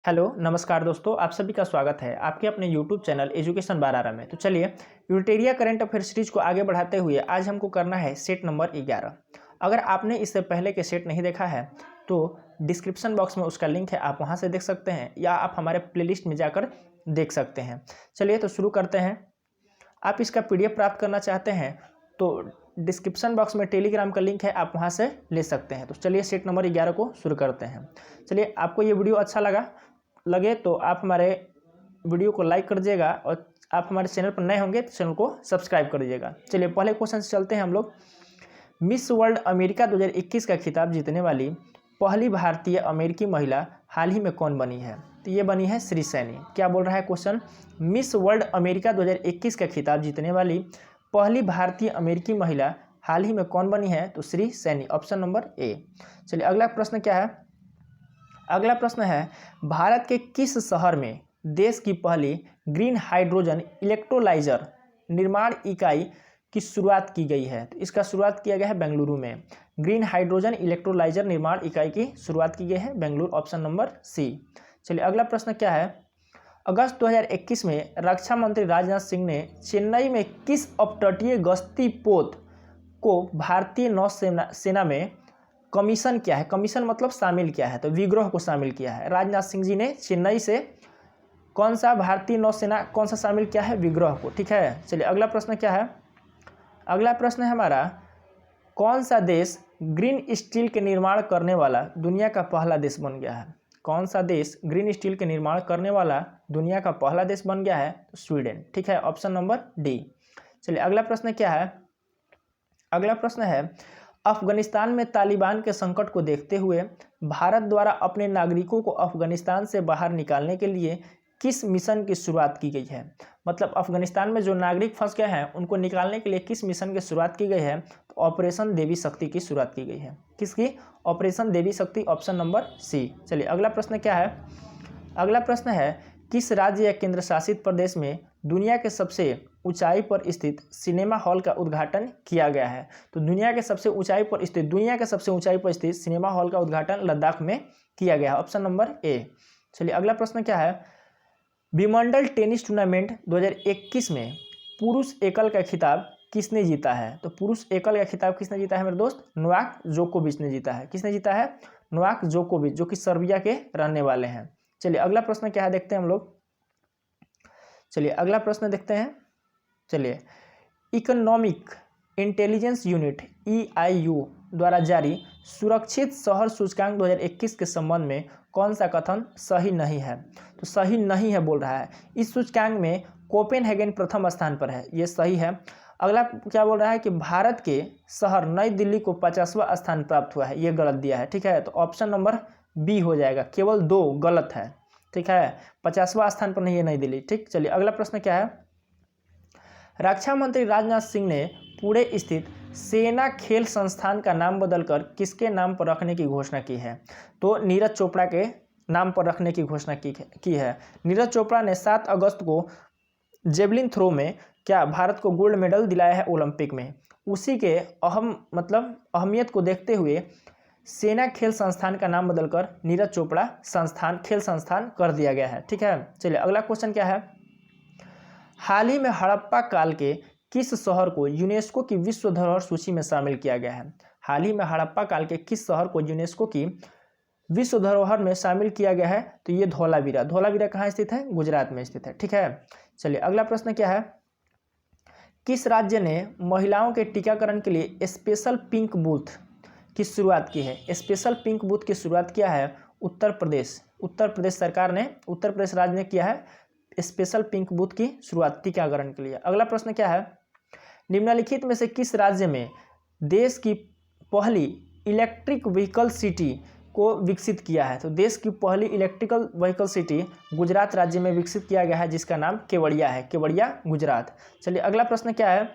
Hello नमस्कार दोस्तों, आप सभी का स्वागत है आपके अपने यूट्यूब चैनल एजुकेशन बार आरा में। तो चलिए यूटेरिया करंट अफेयर सीरीज को आगे बढ़ाते हुए आज हमको करना है सेट नंबर 11। अगर आपने इससे पहले के सेट नहीं देखा है तो डिस्क्रिप्शन बॉक्स में उसका लिंक है, आप वहां से देख सकते हैं या आप हमारे प्लेलिस्ट में जाकर देख सकते हैं। चलिए तो शुरू करते हैं। आप इसका PDF प्राप्त करना चाहते हैं तो डिस्क्रिप्शन बॉक्स में टेलीग्राम का लिंक है, आप वहां से ले सकते हैं। तो चलिए सेट नंबर 11 को शुरू करते हैं। चलिए, आपको ये वीडियो अच्छा लगे तो आप हमारे वीडियो को लाइक कर दीजिएगा और आप हमारे चैनल पर नए होंगे तो चैनल को सब्सक्राइब कर दीजिएगा। चलिए पहले क्वेश्चन से चलते हैं हम लोग। मिस वर्ल्ड अमेरिका 2021 का खिताब जीतने वाली पहली भारतीय अमेरिकी महिला हाल ही में कौन बनी है? तो ये बनी है श्री सैनी। क्या बोल रहा है क्वेश्चन? मिस वर्ल्ड अमेरिका 2021 का खिताब जीतने वाली पहली भारतीय अमेरिकी महिला हाल ही में कौन बनी है? तो Shri Saini, option number A. चलिए अगला प्रश्न क्या है? अगला प्रश्न है, भारत के किस शहर में देश की पहली ग्रीन हाइड्रोजन इलेक्ट्रोलाइजर निर्माण इकाई की शुरुआत की गई है? तो इसका शुरुआत किया गया है बेंगलुरु में। ग्रीन हाइड्रोजन इलेक्ट्रोलाइजर निर्माण इकाई की शुरुआत की गई है बेंगलुरु, ऑप्शन नंबर सी। चलिए अगला प्रश्न क्या है? अगस्त 2021 में रक्षा मंत्री राजनाथ सिंह ने चेन्नई में किस अपतटीय गश्ती पोत को भारतीय नौसेना में कमीशन किया है? कमीशन मतलब शामिल किया है, तो विग्रह को शामिल किया है। राजनाथ सिंह जी ने चेन्नई से कौन सा भारतीय नौसेना कौन सा शामिल किया है? विग्रह को। ठीक है, चलिए अगला प्रश्न क्या है? अगला प्रश्न है हमारा, कौन सा देश ग्रीन स्टील के निर्माण करने वाला दुनिया का पहला देश बन गया है? कौन सा देश ग्रीन स्टील के निर्माण करने वाला दुनिया का पहला देश बन गया है? तो स्वीडन। ठीक है, ऑप्शन नंबर डी। चलिए अगला प्रश्न क्या है? अगला प्रश्न है, अफगानिस्तान में तालिबान के संकट को देखते हुए भारत द्वारा अपने नागरिकों को अफगानिस्तान से बाहर निकालने के लिए किस मिशन की शुरुआत की गई है? मतलब अफगानिस्तान में जो नागरिक फंस गए हैं उनको निकालने के लिए किस मिशन की शुरुआत की गई है? तो ऑपरेशन देवी शक्ति की शुरुआत की गई है। किसकी? ऑपरेशन देवी शक्ति, ऑप्शन नंबर सी। चलिए अगला प्रश्न क्या है? अगला प्रश्न है, किस राज्य या केंद्र शासित प्रदेश में दुनिया के सबसे ऊंचाई पर स्थित सिनेमा हॉल का उद्घाटन किया गया है? तो दुनिया के सबसे ऊंचाई पर स्थित सिनेमा हॉल का उद्घाटन लद्दाख में किया गया है, ऑप्शन नंबर ए। चलिए अगला प्रश्न क्या है? विंबलडन टेनिस टूर्नामेंट 2021 में पुरुष एकल का खिताब किसने जीता है? तो पुरुष एकल का खिताब किसने जीता है मेरे दोस्त? नोवाक जोकोविच ने जीता है। किसने जीता है? नोवाक जोकोविच, जो कि सर्बिया के रहने वाले हैं। चलिए अगला प्रश्न क्या है, देखते हैं हम लोग। चलिए अगला प्रश्न देखते हैं। चलिए, इकोनॉमिक इंटेलिजेंस यूनिट EIU द्वारा जारी सुरक्षित शहर सूचकांक 2021 के संबंध में कौन सा कथन सही नहीं है? तो सही नहीं है बोल रहा है। इस सूचकांक में कोपेनहेगन प्रथम स्थान पर है, ये सही है। अगला क्या बोल रहा है कि भारत के शहर नई दिल्ली को 50वां स्थान प्राप्त हुआ है, ये गलत दिया है। ठीक है, तो ऑप्शन नंबर बी हो जाएगा, केवल 2 गलत है। ठीक है, 50वां स्थान पर नहीं है नई दिल्ली। ठीक, चलिए अगला प्रश्न क्या है? रक्षा मंत्री राजनाथ सिंह ने पुणे स्थित सेना खेल संस्थान का नाम बदलकर किसके नाम पर रखने की घोषणा की है? तो नीरज चोपड़ा के नाम पर रखने की घोषणा की है। नीरज चोपड़ा ने 7 अगस्त को जेवलिन थ्रो में क्या भारत को गोल्ड मेडल दिलाया है ओलंपिक में। उसी के अहमियत को देखते हुए सेना खेल संस्थान का नाम बदलकर नीरज चोपड़ा खेल संस्थान कर दिया गया है। ठीक है, चलिए अगला क्वेश्चन क्या है? हाल ही में हड़प्पा काल के किस शहर को यूनेस्को की विश्व धरोहर सूची में शामिल किया गया है? हाल ही में हड़प्पा काल के किस शहर को यूनेस्को की विश्व धरोहर में शामिल किया गया है? तो ये धौलावीरा। धौलावीरा कहाँ स्थित है? गुजरात में स्थित है। ठीक है, चलिए अगला प्रश्न क्या है? किस राज्य ने महिलाओं के टीकाकरण के लिए स्पेशल पिंक बूथ की शुरुआत की है? स्पेशल पिंक बूथ की शुरुआत किया है उत्तर प्रदेश। उत्तर प्रदेश सरकार ने, उत्तर प्रदेश राज्य ने किया है स्पेशल पिंक बूथ की शुरुआत टीकाकरण के लिए। अगला प्रश्न क्या है? निम्नलिखित में से किस राज्य में देश की पहली इलेक्ट्रिक व्हीकल सिटी को विकसित किया है? तो देश की पहली इलेक्ट्रिकल व्हीकल सिटी गुजरात राज्य में विकसित किया गया है, जिसका नाम केवड़िया है। केवड़िया, गुजरात। चलिए अगला प्रश्न क्या है?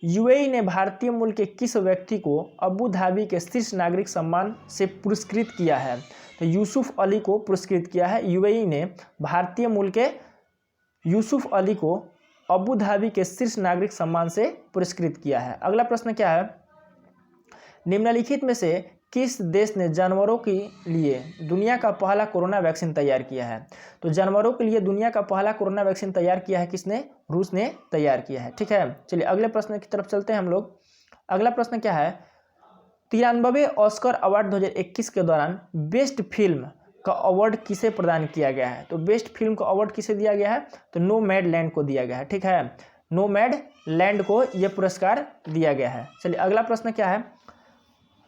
UAE ने भारतीय मूल के किस व्यक्ति को अबू धाबी के शीर्ष नागरिक सम्मान से पुरस्कृत किया है? तो यूसुफ अली को पुरस्कृत किया है। UAE ने भारतीय मूल के यूसुफ अली को अबू धाबी के शीर्ष नागरिक सम्मान से पुरस्कृत किया है। अगला प्रश्न क्या है? निम्नलिखित में से किस देश ने जानवरों के लिए दुनिया का पहला कोरोना वैक्सीन तैयार किया है? तो जानवरों के लिए दुनिया का पहला कोरोना वैक्सीन तैयार किया है किसने? रूस ने तैयार किया है। ठीक है, चलिए अगले प्रश्न की तरफ चलते हैं हम लोग। अगला प्रश्न क्या है? 93वें ऑस्कर अवार्ड 2021 के दौरान बेस्ट फिल्म का अवार्ड किसे प्रदान किया गया है? तो बेस्ट फिल्म का अवार्ड किसे दिया गया है? तो नोमैडलैंड को दिया गया है। ठीक है, नोमैडलैंड को यह पुरस्कार दिया गया है। चलिए अगला प्रश्न क्या है?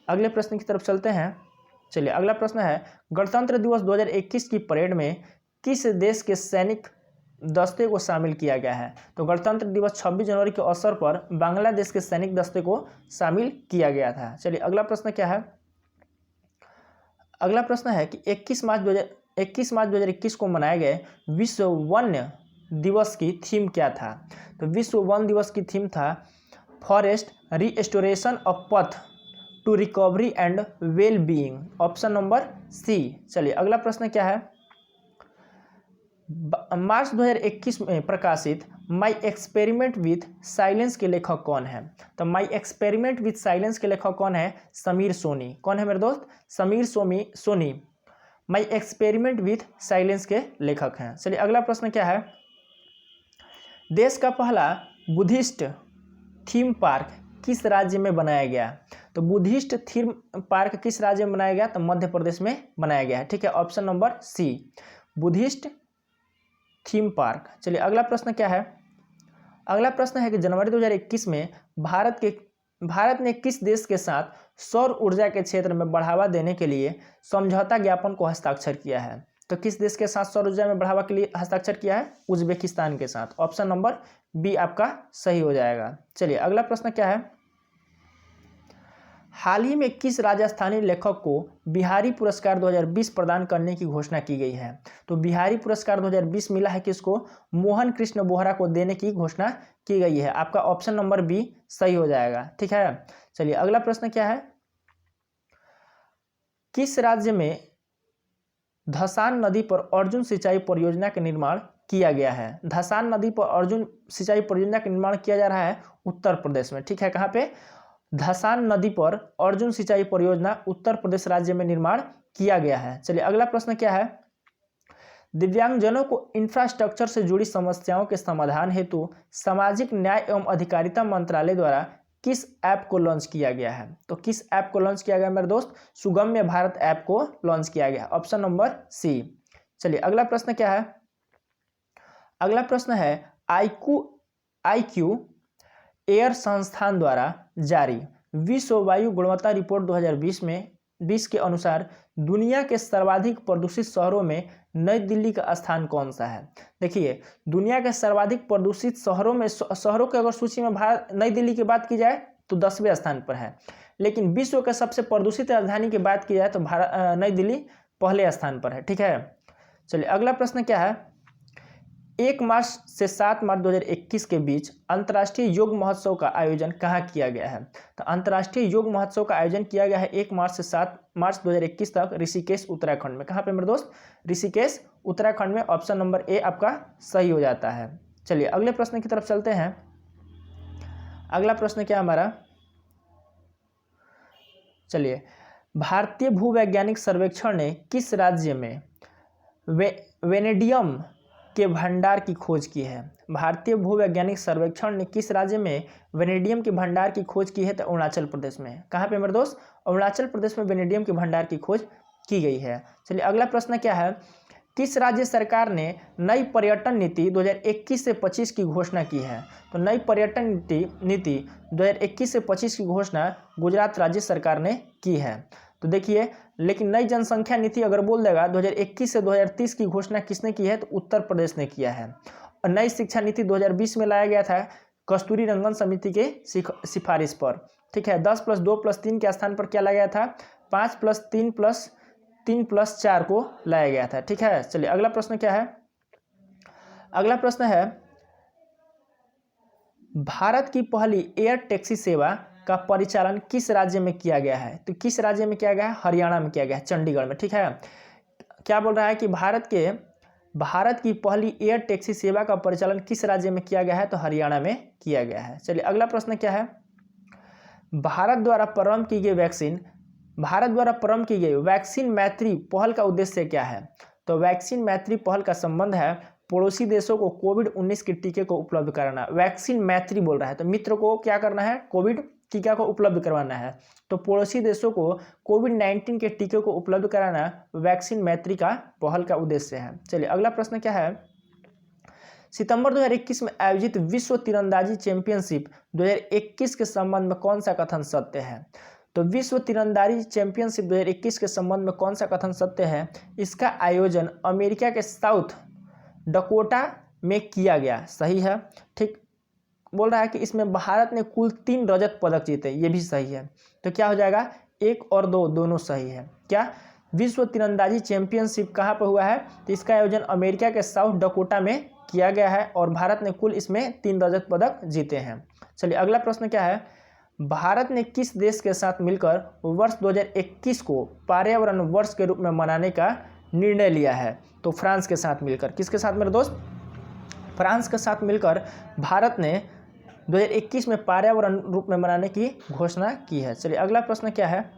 अगले प्रश्न की तरफ चलते हैं। चलिए अगला प्रश्न है, गणतंत्र दिवस 2021 की परेड में किस देश के सैनिक दस्ते को शामिल किया गया है? तो गणतंत्र दिवस 26 जनवरी के अवसर पर बांग्लादेश के सैनिक दस्ते को शामिल किया गया था। चलिए अगला प्रश्न क्या है? अगला प्रश्न है कि 21 मार्च 2021 को मनाए गए विश्व वन्य दिवस की थीम क्या था? तो विश्व वन दिवस की थीम था forest restoration of path to recovery and well being, option number C. चलिए अगला प्रश्न क्या है? मार्च 2021 में प्रकाशित माई एक्सपेरिमेंट विथ साइलेंस के लेखक कौन है? तो माई एक्सपेरिमेंट विथ साइलेंस के लेखक कौन है? समीर सोनी। कौन है मेरे दोस्त? Sameer Soni my experiment with silence के लेखक हैं। चलिए अगला प्रश्न क्या है? देश का पहला बुद्धिस्ट थीम पार्क किस राज्य में बनाया गया? तो बुद्धिस्ट थीम पार्क किस राज्य में बनाया गया? तो मध्य प्रदेश में बनाया गया है। ठीक है, option number C, Buddhist theme park. चलिए अगला प्रश्न क्या है? अगला प्रश्न है कि जनवरी 2021 में भारत ने किस देश के साथ सौर ऊर्जा के क्षेत्र में बढ़ावा देने के लिए समझौता ज्ञापन को हस्ताक्षर किया है? तो किस देश के साथ सौर ऊर्जा में बढ़ावा के लिए हस्ताक्षर किया है? उज्बेकिस्तान के साथ। ऑप्शन नंबर बी आपका सही हो जाएगा। चलिए अगला प्रश्न क्या है? हाल ही में किस राजस्थानी लेखक को बिहारी पुरस्कार 2020 प्रदान करने की घोषणा की गई है? तो बिहारी पुरस्कार 2020 मिला है किसको? मोहन कृष्ण बोहरा को देने की घोषणा की गई है। आपका ऑप्शन नंबर बी सही हो जाएगा। ठीक है, चलिए अगला प्रश्न क्या है? किस राज्य में धसान नदी पर अर्जुन सिंचाई परियोजना का निर्माण किया गया है? धसान नदी पर अर्जुन सिंचाई परियोजना का निर्माण किया जा रहा है उत्तर प्रदेश में। ठीक है, कहाँ पे? धसान नदी पर अर्जुन सिंचाई परियोजना उत्तर प्रदेश राज्य में निर्माण किया गया है। चलिए अगला प्रश्न क्या है? दिव्यांगजनों को इंफ्रास्ट्रक्चर से जुड़ी समस्याओं के समाधान हेतु सामाजिक न्याय एवं अधिकारिता मंत्रालय द्वारा किस ऐप को लॉन्च किया गया है? तो किस ऐप को लॉन्च किया गया मेरे दोस्त? सुगम्य भारत ऐप को लॉन्च किया गया, ऑप्शन नंबर सी। चलिए अगला प्रश्न क्या है? अगला प्रश्न है, IQ एयर संस्थान द्वारा जारी विश्व वायु गुणवत्ता रिपोर्ट 2020 के अनुसार दुनिया के सर्वाधिक प्रदूषित शहरों में नई दिल्ली का स्थान कौन सा है? देखिए, दुनिया के सर्वाधिक प्रदूषित शहरों के अगर सूची में नई दिल्ली की बात की जाए तो 10वें स्थान पर है, लेकिन विश्व के सबसे प्रदूषित राजधानी की बात की जाए तो नई दिल्ली पहले स्थान पर है। ठीक है, चलिए अगला प्रश्न क्या है? 1 मार्च से 7 मार्च 2021 के बीच अंतर्राष्ट्रीय योग महोत्सव का आयोजन कहाँ किया गया है? तो अंतर्राष्ट्रीय योग महोत्सव का आयोजन किया गया है 1 मार्च से 7 मार्च 2021 तक ऋषिकेश उत्तराखंड में। कहाँ पे मेरे दोस्त? ऋषिकेश उत्तराखंड में। ऑप्शन नंबर ए आपका सही हो जाता है। चलिए अगले प्रश्न की तरफ चलते हैं। अगला प्रश्न क्या हमारा? चलिए, भारतीय भूवैज्ञानिक सर्वेक्षण ने किस राज्य में वेनेडियम के भंडार की खोज की है? भारतीय भूवैज्ञानिक सर्वेक्षण ने किस राज्य में वेनेडियम के भंडार की खोज की है? तो अरुणाचल प्रदेश में। कहाँ पे मेरे दोस्त? अरुणाचल प्रदेश में वेनेडियम के भंडार की खोज की गई है। चलिए अगला प्रश्न क्या है? किस राज्य सरकार ने नई पर्यटन नीति 2021 से 25 की घोषणा की है? तो नई पर्यटन नीति 2021 से 25 की घोषणा गुजरात राज्य सरकार ने की है। तो देखिए, लेकिन नई जनसंख्या नीति अगर बोल देगा 2021 से 2030 की घोषणा किसने की है? तो उत्तर प्रदेश ने किया है। और नई शिक्षा नीति 2020 में लाया गया था कस्तूरी रंगन समिति के सिफारिश पर। ठीक है, 10+2+3 के स्थान पर क्या लाया गया था? 5+3+3+4 को लाया गया था। ठीक है, चलिए अगला प्रश्न क्या है? अगला प्रश्न है, भारत की पहली एयर टैक्सी सेवा का परिचालन किस राज्य में किया गया है? तो किस राज्य में किया गया है? हरियाणा में किया गया है, चंडीगढ़ में। ठीक है, क्या बोल रहा है कि भारत की पहली एयर टैक्सी सेवा का परिचालन किस राज्य में किया गया है? तो हरियाणा में किया गया है। चलिए अगला प्रश्न क्या है? भारत द्वारा प्रारंभ की गई वैक्सीन भारत द्वारा प्रारंभ की गई वैक्सीन मैत्री पहल का उद्देश्य क्या है? तो वैक्सीन मैत्री पहल का संबंध है पड़ोसी देशों को कोविड-19 के टीके को उपलब्ध कराना। वैक्सीन मैत्री बोल रहा है तो मित्र को क्या करना है? कोविड टीका को उपलब्ध करवाना है। तो पड़ोसी देशों को कोविड-19 के टीके को उपलब्ध कराना वैक्सीन मैत्री का पहल का उद्देश्य है। चलिए अगला प्रश्न क्या है? सितंबर 2021 में आयोजित विश्व तीरंदाजी चैंपियनशिप 2021 के संबंध में कौन सा कथन सत्य है? तो विश्व तीरंदाजी चैंपियनशिप 2021 के संबंध में कौन सा कथन सत्य है? इसका आयोजन अमेरिका के साउथ डकोटा में किया गया। सही है। ठीक बोल रहा है कि इसमें भारत ने कुल 3 रजत पदक जीते, ये भी सही है। तो क्या हो जाएगा? 1 और 2 दोनों सही है। क्या विश्व तीरंदाजी चैंपियनशिप कहाँ पर हुआ है? तो इसका आयोजन अमेरिका के साउथ डकोटा में किया गया है और भारत ने कुल इसमें 3 रजत पदक जीते हैं। चलिए अगला प्रश्न क्या है? भारत ने किस देश के साथ मिलकर वर्ष 2021 को पर्यावरण वर्ष के रूप में मनाने का निर्णय लिया है? तो फ्रांस के साथ मिलकर। किसके साथ मेरे दोस्त? फ्रांस के साथ मिलकर भारत ने 2021 में पर्यावरण रूप में मनाने की घोषणा की है। चलिए अगला प्रश्न क्या है?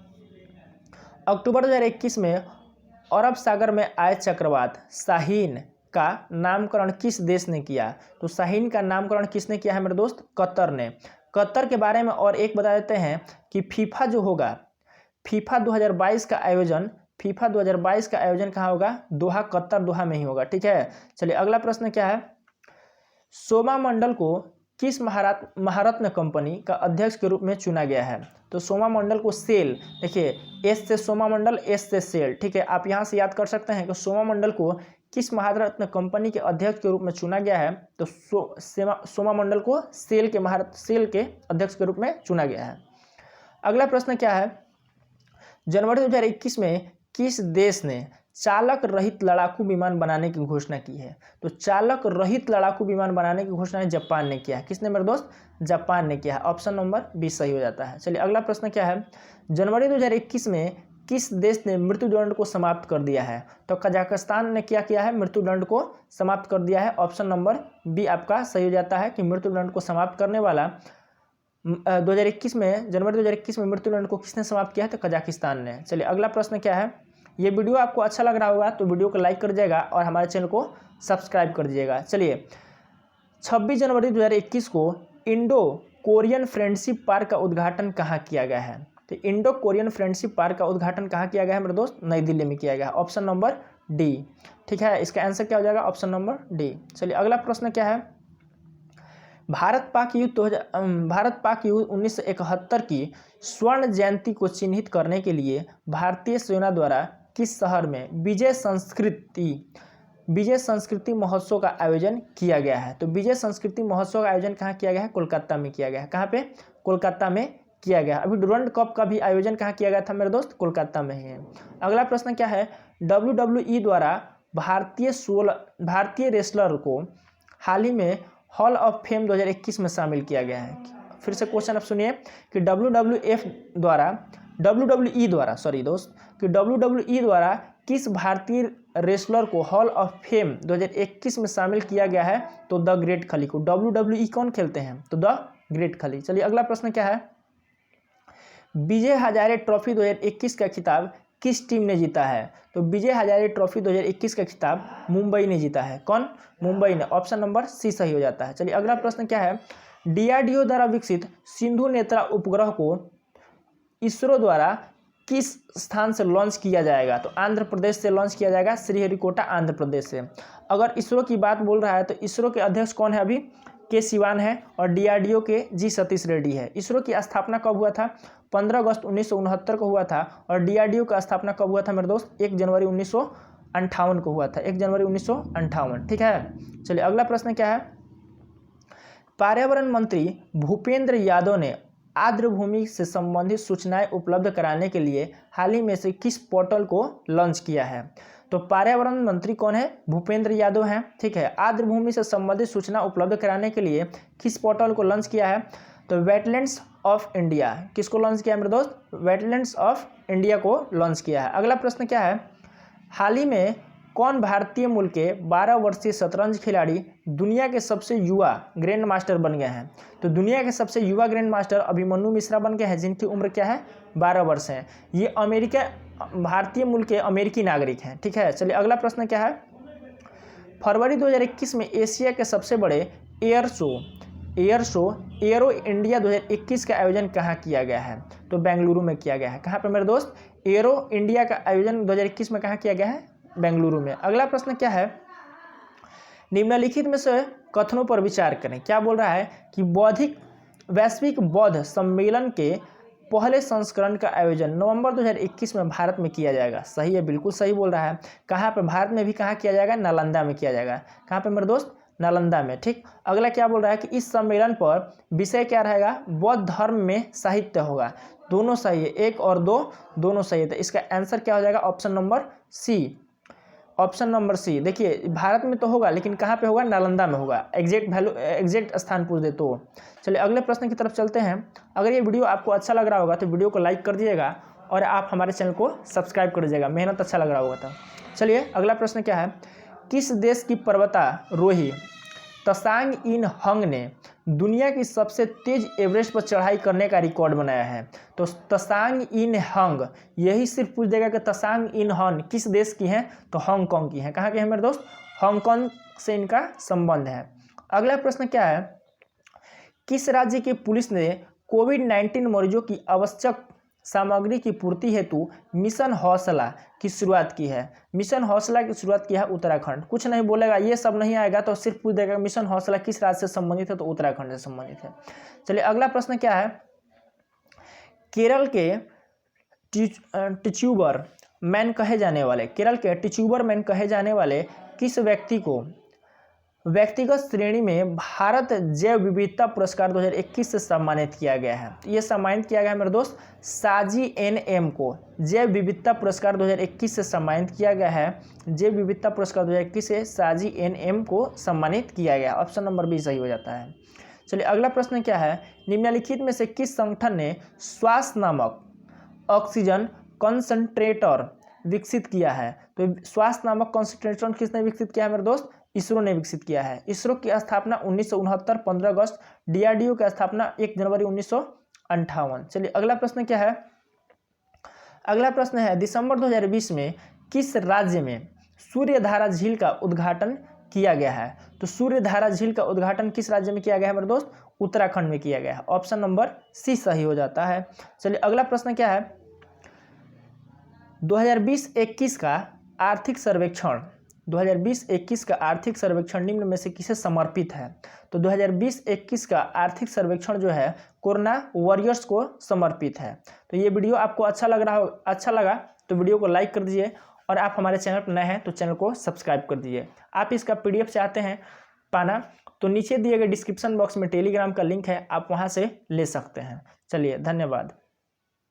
अक्टूबर 2021 में अरब सागर में आए चक्रवात शाहीन का नामकरण किस देश ने किया? तो शाहीन का नामकरण किसने किया है मेरे दोस्त? कतर ने। कतर के बारे में और एक बता देते हैं कि फीफा जो होगा, फीफा 2022 का आयोजन कहाँ होगा? दोहा, कतर दोहा में ही होगा। ठीक है। चलिए अगला प्रश्न क्या है? सोमा मंडल को किस महारत्न कंपनी का अध्यक्ष के रूप में चुना गया है? तो सोमा मंडल को सेल, देखिए एस से सोमा मंडल, एस से सेल। ठीक है, आप यहाँ से याद कर सकते हैं कि सोमा मंडल को किस महारत्न कंपनी के अध्यक्ष के रूप में चुना गया है? तो सोमा मंडल को सेल के अध्यक्ष के रूप में चुना गया है। अगला प्रश्न क्या है? जनवरी 2021 में किस देश ने चालक रहित लड़ाकू विमान बनाने की घोषणा की है? तो चालक रहित लड़ाकू विमान बनाने की घोषणा जापान ने किया है। किसने मेरे दोस्त? जापान ने किया है। ऑप्शन नंबर 20 सही हो जाता है। चलिए अगला प्रश्न क्या है? जनवरी 2021 में किस देश ने मृत्युदंड को समाप्त कर दिया है? तो कजाकिस्तान ने क्या किया है? मृत्युदंड को समाप्त कर दिया है। ऑप्शन नंबर बी आपका सही हो जाता है कि मृत्युदंड को समाप्त करने वाला 2021 में, जनवरी 2021 में मृत्युदंड को किसने समाप्त किया है? तो कजाकिस्तान ने। चलिए अगला प्रश्न क्या है? ये वीडियो आपको अच्छा लग रहा होगा तो वीडियो को लाइक कर दीजिएगा और हमारे चैनल को सब्सक्राइब कर दीजिएगा। चलिए 26 जनवरी 2021 को इंडो कोरियन फ्रेंडशिप पार्क का उद्घाटन कहाँ किया गया है? तो इंडो कोरियन फ्रेंडशिप पार्क का उद्घाटन कहाँ किया गया है मेरे दोस्त? नई दिल्ली में किया गया है। Option number D. ठीक है, इसका आंसर क्या हो जाएगा? Option number D. चलिए अगला प्रश्न क्या है? भारत पाक युद्ध 1971 की स्वर्ण जयंती को चिन्हित करने के लिए भारतीय सेना द्वारा किस शहर में विजय संस्कृति महोत्सव का आयोजन किया गया है? तो विजय संस्कृति महोत्सव का आयोजन कहाँ किया गया है? कोलकाता में किया गया है। कहाँ पे? कोलकाता में किया गया। अभी डुरंड कप का भी आयोजन कहाँ किया गया था मेरे दोस्त? कोलकाता में ही है। अगला प्रश्न क्या है? WWE द्वारा भारतीय रेसलर को हाल ही में हॉल ऑफ फेम 2021 में शामिल किया गया है। फिर से क्वेश्चन आप सुनिए कि WWE द्वारा किस भारतीय रेसलर को हॉल ऑफ फेम 2021 में शामिल किया गया है? तो द ग्रेट खली को। WWE कौन खेलते हैं? तो द ग्रेट खली। चलिए अगला प्रश्न क्या है? विजय हजारे ट्रॉफी 2021 का खिताब किस टीम ने जीता है? तो विजय हजारे ट्रॉफी 2021 का खिताब मुंबई ने जीता है। कौन? मुंबई ने। ऑप्शन नंबर सी सही हो जाता है। चलिए अगला प्रश्न क्या है? DRDO द्वारा विकसित सिंधु नेत्रा उपग्रह को इसरो द्वारा किस स्थान से लॉन्च किया जाएगा? तो आंध्र प्रदेश से लॉन्च किया जाएगा, श्रीहरिकोटा आंध्र प्रदेश से। अगर इसरो की बात बोल रहा है तो इसरो के अध्यक्ष कौन है? अभी के सिवान है और DRDO के जी सतीश रेड्डी है। इसरो की स्थापना कब हुआ था? 15 अगस्त 1969 को हुआ था और DRDO का स्थापना कब हुआ था मेरे दोस्त? 1 जनवरी 1958 को हुआ था। 1 जनवरी 1958। ठीक है। चलिए अगला प्रश्न क्या है? पर्यावरण मंत्री भूपेंद्र यादव ने आर्द्रभूमि से संबंधित सूचनाएं उपलब्ध कराने के लिए हाल ही में से किस पोर्टल को लॉन्च किया है? तो पर्यावरण मंत्री कौन है? भूपेंद्र यादव हैं। ठीक है। आर्द्रभूमि से संबंधित सूचना उपलब्ध कराने के लिए किस पोर्टल को लॉन्च किया है? तो वेटलैंड्स ऑफ इंडिया। किसको लॉन्च किया है मेरे दोस्त? वेटलैंड्स ऑफ इंडिया को लॉन्च किया है। अगला प्रश्न क्या है? हाल ही में कौन भारतीय मूल के 12 वर्षीय शतरंज खिलाड़ी दुनिया के सबसे युवा ग्रैंड मास्टर बन गए हैं? तो दुनिया के सबसे युवा ग्रैंड मास्टर अभिमन्यु मिश्रा बन गए हैं, जिनकी उम्र क्या है? 12 वर्ष है। ये भारतीय मूल के अमेरिकी नागरिक हैं। ठीक है, चलिए अगला प्रश्न क्या है? फरवरी 2021 में एशिया के सबसे बड़े एयर शो एरो इंडिया 2021 का आयोजन कहाँ किया गया है? तो बेंगलुरु में किया गया है। कहाँ पे मेरे दोस्त? एरो इंडिया का आयोजन 2021 में कहाँ किया गया है? बेंगलुरु में। अगला प्रश्न क्या है? निम्नलिखित में से कथनों पर विचार करें। क्या बोल रहा है कि वैश्विक बौद्ध सम्मेलन के पहले संस्करण का आयोजन नवंबर 2021 में भारत में किया जाएगा। सही है, बिल्कुल सही बोल रहा है। कहाँ पे? भारत में भी कहाँ किया जाएगा? नालंदा में किया जाएगा। कहाँ पे मेरे दोस्त? नालंदा में। ठीक, अगला क्या बोल रहा है कि इस सम्मेलन पर विषय क्या रहेगा? बौद्ध धर्म में साहित्य होगा। दोनों सही है, 1 और 2 दोनों सही है। तो इसका आंसर क्या हो जाएगा? Option number C. Option number C. देखिए भारत में तो होगा, लेकिन कहाँ पे होगा? नालंदा में होगा। एग्जैक्ट स्थान पूछ दे तो। चलिए अगले प्रश्न की तरफ चलते हैं। अगर ये वीडियो आपको अच्छा लग रहा होगा तो वीडियो को लाइक कर दीजिएगा और आप हमारे चैनल को सब्सक्राइब कर दीजिएगा, मेहनत अच्छा लग रहा होगा तो। चलिए अगला प्रश्न क्या है? किस देश की पर्वतारोही त्सांग इन हंग ने दुनिया की सबसे तेज एवरेस्ट पर चढ़ाई करने का रिकॉर्ड बनाया है? तो त्सांग इन हंग, यही सिर्फ पूछ देगा कि त्सांग इन हंग किस देश की हैं? तो हांगकांग की हैं। कहाँ के हैं मेरे दोस्त? हांगकांग से इनका संबंध है। अगला प्रश्न क्या है? किस राज्य की पुलिस ने कोविड-19 मरीजों की आवश्यक सामग्री की पूर्ति हेतु मिशन हौसला की शुरुआत की है? मिशन हौसला की शुरुआत की है उत्तराखंड। कुछ नहीं बोलेगा, ये सब नहीं आएगा तो सिर्फ पूछ देगा मिशन हौसला किस राज्य से संबंधित है? तो उत्तराखंड से संबंधित है। चलिए अगला प्रश्न क्या है? केरल के टिच्यूबर मैन कहे जाने वाले किस व्यक्ति को व्यक्तिगत श्रेणी में भारत जैव विविधता पुरस्कार 2021 से सम्मानित किया गया है? ये सम्मानित किया गया है मेरे दोस्त साजी एनएम को। जैव विविधता पुरस्कार 2021 से सम्मानित किया गया है। जैव विविधता पुरस्कार 2021 से साजी एनएम को सम्मानित किया गया। ऑप्शन नंबर बी सही हो जाता है। चलिए अगला प्रश्न क्या है? निम्नलिखित में से किस संगठन ने श्वास नामक ऑक्सीजन कंसंट्रेटर विकसित किया है? तो श्वास नामक कंसंट्रेटर किसने विकसित किया है मेरे दोस्त? इसरो ने विकसित किया है। इसरो की स्थापना 1969 15 अगस्त, डीआरडीओ की स्थापना 1 जनवरी 1958। चलिए अगला प्रश्न क्या है? अगला प्रश्न है दिसंबर 2020 में किस राज्य में सूर्यधारा झील का उद्घाटन किया गया है? तो सूर्यधारा झील का उद्घाटन किस राज्य में किया गया है मेरे दोस्त? उत्तराखंड में किया गया है। ऑप्शन नंबर सी सही हो जाता है। चलिए अगला प्रश्न क्या है? 2020-21 का आर्थिक सर्वेक्षण 2020-21 का आर्थिक सर्वेक्षण निम्न में से किसे समर्पित है? तो 2020-21 का आर्थिक सर्वेक्षण जो है कोरोना वॉरियर्स को समर्पित है। तो ये वीडियो आपको अच्छा लगा तो वीडियो को लाइक कर दीजिए और आप हमारे चैनल पर नए हैं तो चैनल को सब्सक्राइब कर दीजिए। आप इसका PDF चाहते हैं पाना तो नीचे दिए गए डिस्क्रिप्शन बॉक्स में टेलीग्राम का लिंक है, आप वहाँ से ले सकते हैं। चलिए धन्यवाद।